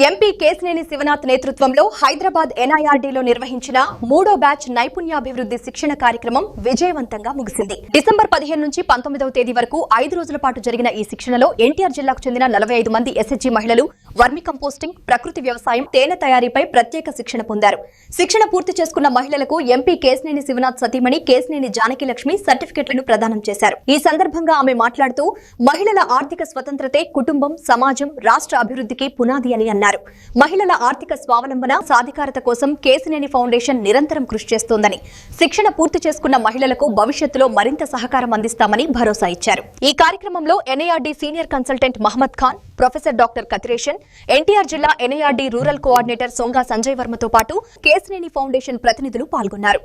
MP Kesineni Sivanath నేతృత్వంలో హైదరాబాద్ ఎన్ఐఆర్డీలో నిర్వహించిన 3వ బ్యాచ్ నైపుణ్యాభివృద్ధి శిక్షణ కార్యక్రమం విజయవంతంగా ముగిసింది. డిసెంబర్ 15 నుంచి 19వ తేదీ వరకు 5 రోజుల పాటు జరిగిన ఈ శిక్షణలో ఎన్టీఆర్ జిల్లాకు చెందిన 45 మంది ఎస్హెచ్జీ మహిళలు వర్మి కంపోస్టింగ్, ప్రకృతి వ్యవసాయం, తేనె తయారీపై ప్రత్యేక శిక్షణ పొందారు. శిక్షణ పూర్తి చేసుకున్న మహిళలకు ఎంపీ కేశినేని శివనాథ్ సతీమణి కేశినేని జానకి లక్ష్మి సర్టిఫికెట్లను ప్రదానం చేశారు. ఈ సందర్భంగా ఆమె మాట్లాడుతూ మహిళల ఆర్థిక స్వతంత్రతే కుటుంబం, సమాజం, రాష్ట్ర అభివృద్ధికి పునాది అని అన్నారు. మహిళల ఆర్థిక స్వావలంబన, సాధికారత కోసం కేశినేని ఫౌండేషన్ నిరంతరం కృషి చేస్తోందని, శిక్షణ పూర్తి చేసుకున్న మహిళలకు భవిష్యత్తులో మరింత సహకారం అందిస్తామని భరోసా ఇచ్చారు. ఈ కార్యక్రమంలో NIRD senior consultant Mohammed Khan, professor doctor Kathiresan, NTR జిల్లా NIRD rural coordinator Songa Sanjay వర్మతో పాటు కేశినేని ఫౌండేషన్ ప్రతినిధులు పాల్గొన్నారు.